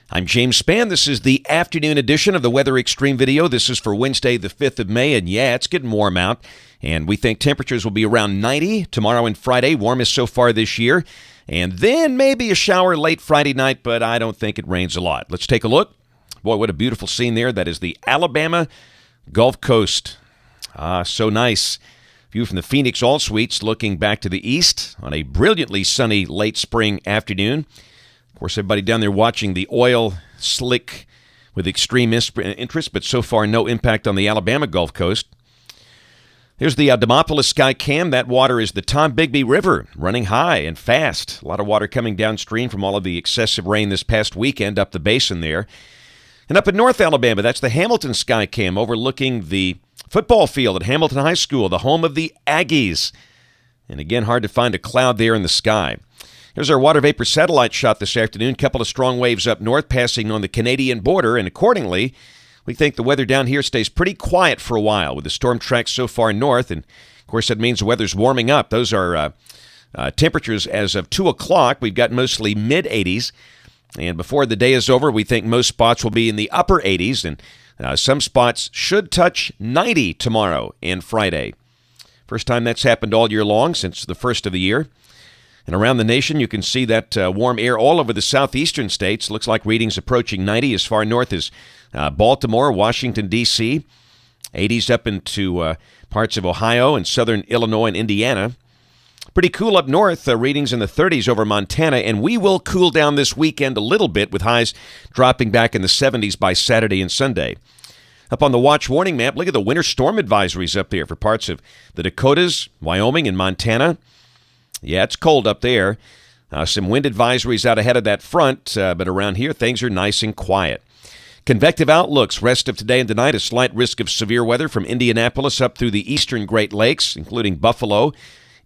I'm James Spann. This is the afternoon edition of the Weather Xtreme video. This is for Wednesday, the 5th of May, and yeah, it's getting warm out, and we think temperatures will be around 90 tomorrow and Friday, warmest so far this year, and then maybe a shower late Friday night, but I don't think it rains a lot. Let's take a look. Boy, what a beautiful scene there. That is the Alabama Gulf Coast. So nice. View from the Phoenix All Suites looking back to the east on a brilliantly sunny late spring afternoon. Of course, everybody down there watching the oil slick with extreme interest, but so far no impact on the Alabama Gulf Coast. Here's the Demopolis Sky Cam. That water is the Tombigbee River, running high and fast. A lot of water coming downstream from all of the excessive rain this past weekend up the basin there. And up in North Alabama, that's the Hamilton Sky Cam overlooking the football field at Hamilton High School, the home of the Aggies. And again, hard to find a cloud there in the sky. Here's our water vapor satellite shot this afternoon. Couple of strong waves up north passing on the Canadian border, and accordingly, we think the weather down here stays pretty quiet for a while with the storm tracks so far north, and of course that means the weather's warming up. Those are temperatures as of 2 o'clock. We've got mostly mid-80s, and before the day is over, we think most spots will be in the upper 80s, and some spots should touch 90 tomorrow and Friday. First time that's happened all year long since the first of the year. And around the nation, you can see that warm air all over the southeastern states. Looks like readings approaching 90 as far north as Baltimore, Washington, D.C., 80s up into parts of Ohio and southern Illinois and Indiana. Pretty cool up north, readings in the 30s over Montana, and we will cool down this weekend a little bit with highs dropping back in the 70s by Saturday and Sunday. Up on the watch warning map, look at the winter storm advisories up there for parts of the Dakotas, Wyoming, and Montana. Yeah, it's cold up there. Some wind advisories out ahead of that front, but around here things are nice and quiet. Convective outlooks rest of today and tonight. A slight risk of severe weather from Indianapolis up through the eastern Great Lakes, including Buffalo,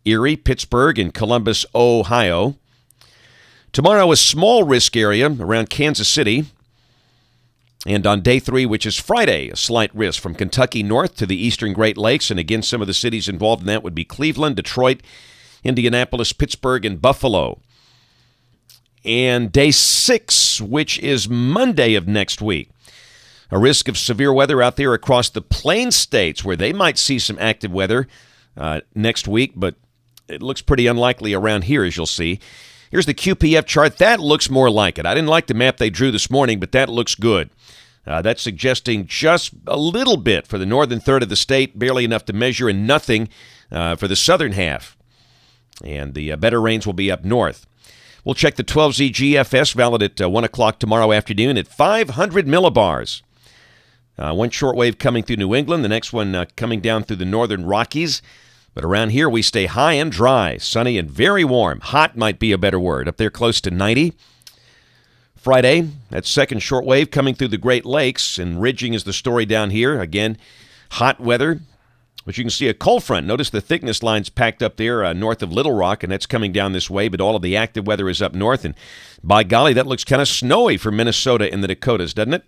Erie, Pittsburgh, and Columbus, Ohio. Tomorrow, a small risk area around Kansas City. And on day 3, which is Friday, a slight risk from Kentucky north to the eastern Great Lakes. And again, some of the cities involved in that would be Cleveland, Detroit, Indianapolis, Pittsburgh, and Buffalo. And day 6, which is Monday of next week, a risk of severe weather out there across the Plain States where they might see some active weather next week, but it looks pretty unlikely around here, as you'll see. Here's the QPF chart. That looks more like it. I didn't like the map they drew this morning, but that looks good. That's suggesting just a little bit for the northern third of the state, barely enough to measure, and nothing for the southern half. And the better rains will be up north. We'll check the 12Z GFS, valid at 1 o'clock tomorrow afternoon at 500 millibars. One shortwave coming through New England, the next one coming down through the northern Rockies. But around here, we stay high and dry, sunny and very warm. Hot might be a better word. Up there close to 90. Friday, that second shortwave coming through the Great Lakes, and ridging is the story down here. Again, hot weather. But you can see a cold front. Notice the thickness lines packed up there north of Little Rock, and that's coming down this way, but all of the active weather is up north. And by golly, that looks kind of snowy for Minnesota and the Dakotas, doesn't it?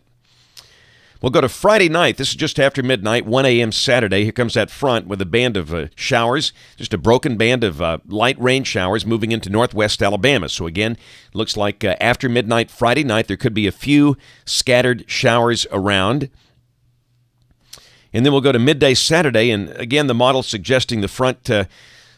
We'll go to Friday night. This is just after midnight, 1 a.m. Saturday. Here comes that front with a band of showers, just a broken band of light rain showers moving into northwest Alabama. So again, looks like after midnight Friday night, there could be a few scattered showers around. And then we'll go to midday Saturday, and again, the model suggesting the front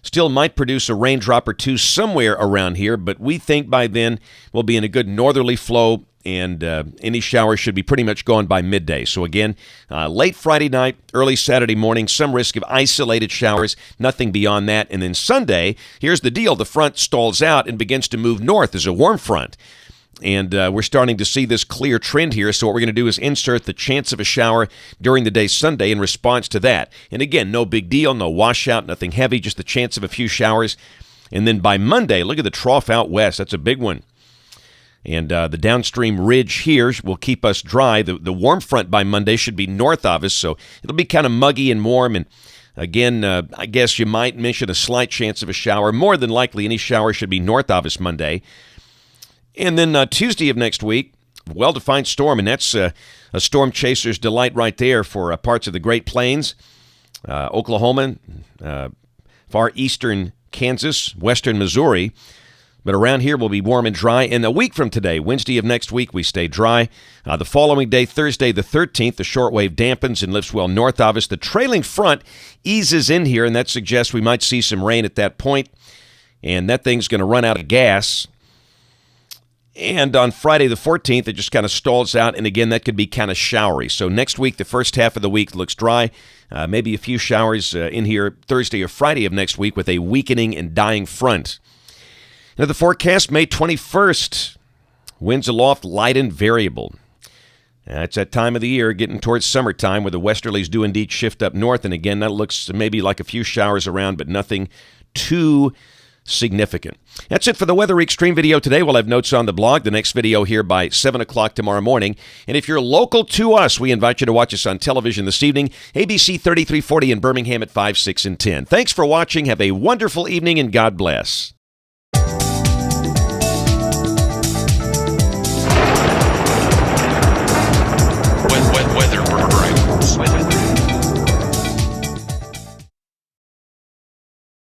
still might produce a raindrop or two somewhere around here, but we think by then we'll be in a good northerly flow, and any showers should be pretty much gone by midday. So again, late Friday night, early Saturday morning, some risk of isolated showers, nothing beyond that. And then Sunday, here's the deal. The front stalls out and begins to move north as a warm front. And we're starting to see this clear trend here, so what we're going to do is insert the chance of a shower during the day Sunday in response to that. And again, no big deal, no washout, nothing heavy, just the chance of a few showers. And then by Monday, look at the trough out west. That's a big one. And the downstream ridge here will keep us dry. The warm front by Monday should be north of us, so it'll be kind of muggy and warm. And again, I guess you might mention a slight chance of a shower. More than likely, any shower should be north of us Monday. And then Tuesday of next week, well-defined storm, and that's a storm chaser's delight right there for parts of the Great Plains, Oklahoma, far eastern Kansas, western Missouri. But around here, we'll be warm and dry. And a week from today, Wednesday of next week, we stay dry. The following day, Thursday the 13th, the shortwave dampens and lifts well north of us. The trailing front eases in here, and that suggests we might see some rain at that point. And that thing's going to run out of gas. And on Friday the 14th, it just kind of stalls out. And again, that could be kind of showery. So next week, the first half of the week looks dry. Maybe a few showers in here Thursday or Friday of next week with a weakening and dying front. Now, the forecast, May 21st, winds aloft, light and variable. It's that time of the year, getting towards summertime, where the westerlies do indeed shift up north. And again, that looks maybe like a few showers around, but nothing too significant. That's it for the Weather Xtreme video today. We'll have notes on the blog. The next video here by 7 o'clock tomorrow morning. And if you're local to us, we invite you to watch us on television this evening, ABC 3340 in Birmingham at 5, 6, and 10. Thanks for watching. Have a wonderful evening, and God bless. Weather.